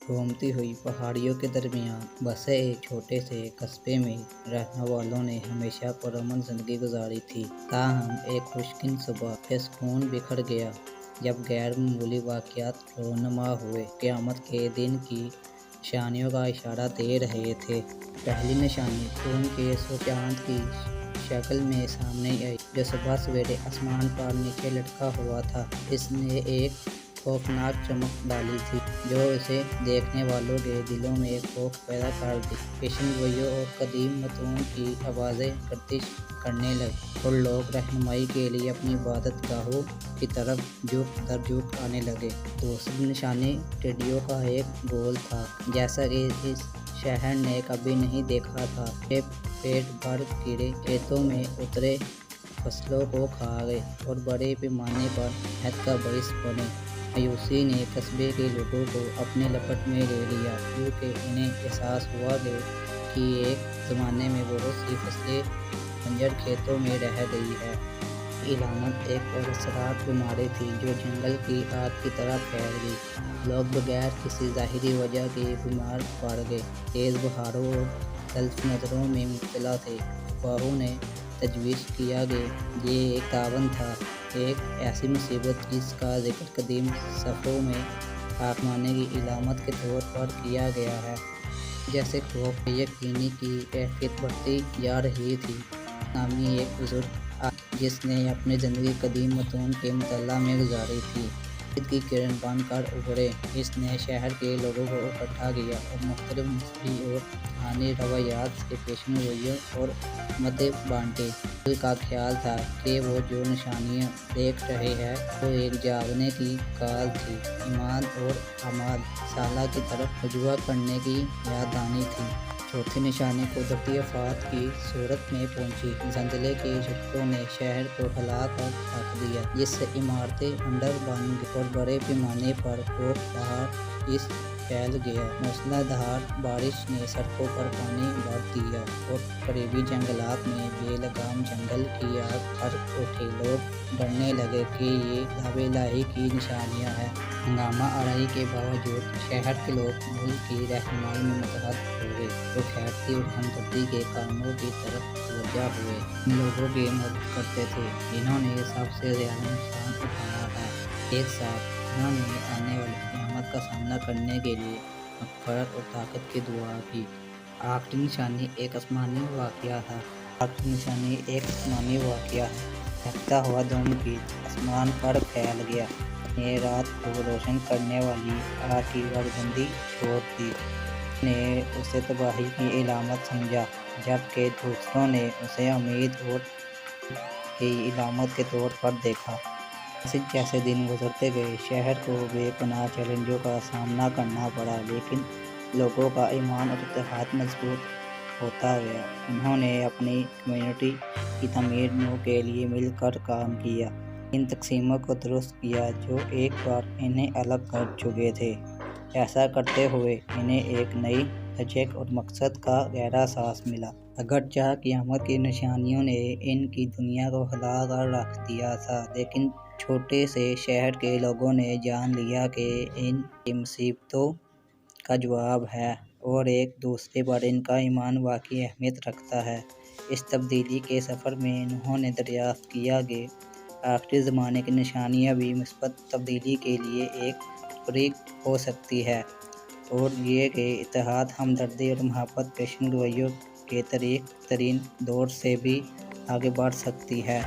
گھومتی ہوئی پہاڑیوں کے درمیان بسے ایک چھوٹے سے قصبے میں رہنے والوں نے ہمیشہ پرامن زندگی گزاری تھی۔ تاہم ایک خوشگوار صبح یہ سکون بکھر گیا جب غیر معمولی واقعات رونما ہوئے، قیامت کے دن کی نشانیوں کا اشارہ دے رہے تھے۔ پہلی نشانی خون کے سو چاند کی شکل میں سامنے آئی، جو صبح سویرے آسمان پر نیچے لٹکا ہوا تھا۔ اس نے ایک خوفناک چمک ڈالی تھی جو اسے دیکھنے والوں کے دلوں میں خوف پیدا کر دی۔ پیشن گوئیوں اور قدیم متون کی آوازیں گردش کرنے لگیں اور لوگ رہنمائی کے لیے اپنی عبادت گاہوں کی طرف جھک در جھک آنے لگے۔ دوسری نشانی ٹڈیوں کا ایک گول تھا، جیسا کہ اس شہر نے کبھی نہیں دیکھا تھا۔ یہ پیٹ بھر کیڑے کھیتوں میں اترے، فصلوں کو کھا گئے اور بڑے پیمانے پر قحط کا باعث بنے۔ مایوسی نے قصبے کے لوگوں کو اپنے لپٹ میں لے لیا، کیونکہ انہیں احساس ہوا کہ ایک زمانے میں بہت سی فصلیں بنجر کھیتوں میں رہ گئی ہیں۔ یہ علامت ایک پراسرار بیماری تھی جو جنگل کی آگ کی طرح پھیل گئی۔ لوگ بغیر کسی ظاہری وجہ کے بیمار پڑ گئے، تیز بخاروں اور تلخ نظروں میں مبتلا تھے۔ افواہوں نے تجویز کیا کہ یہ ایک طاعون تھا، ایک ایسی مصیبت جس کا ذکر قدیم صحیفوں میں پاکمانے کی علامت کے طور پر کیا گیا ہے۔ جیسے خوف کے یقین کی کیفیت بڑھتی جا رہی تھی، نامی ایک بزرگ جس نے اپنی زندگی قدیم متون کے مطالعہ میں گزاری تھی، امید کی کرن بن کر ابھرے۔ اس نے شہر کے لوگوں کو اکٹھا کیا اور مختلف مذہبی اور روحانی روایات سے پیشن گوئیاں اور مدعے بانٹے۔ دل کا خیال تھا کہ وہ جو نشانیاں دیکھ رہے ہیں وہ ایک جاگنے کی کال تھی، ایمان اور اعمال صالحہ کی طرف رجوع کرنے کی یاد دہانی تھی۔ چوتھی نشانی قدرتی آفات کی صورت میں پہنچی۔ زلزلے کے جھٹکوں نے شہر کو ہلا کر رکھ دیا، جس سے عمارتیں کھنڈر بن گئیں اور بڑے پیمانے پر خوف باہر پھیل گیا۔ موسلا دھار بارش نے سڑکوں پر پانی بھر دیا اور قریبی جنگلات میں بے لگام جنگل کی آگ بھڑک اٹھی۔ لوگ ڈرنے لگے کہ یہ عذاب الہی کی نشانیاں ہیں۔ ہنگامہ آرائی کے باوجود شہر کے لوگ ملک کی رہنمائی میں متحد ہوئے۔ وہ خیراتی اور ہمدردی کے کاموں کی طرف متوجہ ہوئے۔ ان لوگوں کی مدد کرتے تھے جنہوں نے سب سے زیادہ نقصان اٹھایا ہے۔ ایک ساتھ انہوں نے آنے والی قیامت کا سامنا کرنے کے لیے مغفرت اور طاقت کی دعا کی۔ آخری نشانی ایک آسمانی واقعہ ہے۔ بہتا ہوا دھومکیت آسمان پر پھیل گیا، نے رات کو روشن کرنے والی آگ کی گردی چھوڑ دی۔ کسی نے اسے تباہی کی علامت سمجھا، جبکہ دوسروں نے اسے امید اور نجات کی علامت کے طور پر دیکھا۔ جیسے جیسے دن گزرتے گئے، شہر کو بے پناہ چیلنجوں کا سامنا کرنا پڑا، لیکن لوگوں کا ایمان اور اتحاد مضبوط ہوتا گیا۔ انہوں نے اپنی کمیونٹی کی تعمیر نو کے لیے مل کر کام کیا، ان تقسیموں کو درست کیا جو ایک بار انہیں الگ کر چکے تھے۔ ایسا کرتے ہوئے انہیں ایک نئی لچک اور مقصد کا گہرا احساس ملا۔ اگرچہ قیامت کی نشانیوں نے ان کی دنیا کو ہلا کر رکھ دیا تھا، لیکن چھوٹے سے شہر کے لوگوں نے جان لیا کہ ان کی مصیبتوں کا جواب ہے اور ایک دوسرے پر ان کا ایمان واقعی اہمیت رکھتا ہے۔ اس تبدیلی کے سفر میں انہوں نے دریافت کیا کہ آخری زمانے کی نشانیاں بھی مثبت تبدیلی کے لیے ایک تحریک ہو سکتی ہیں، اور یہ کہ اتحاد، ہمدردی اور محبت پیشن گوئیوں کے تاریخی ترین دور سے بھی آگے بڑھ سکتی ہے۔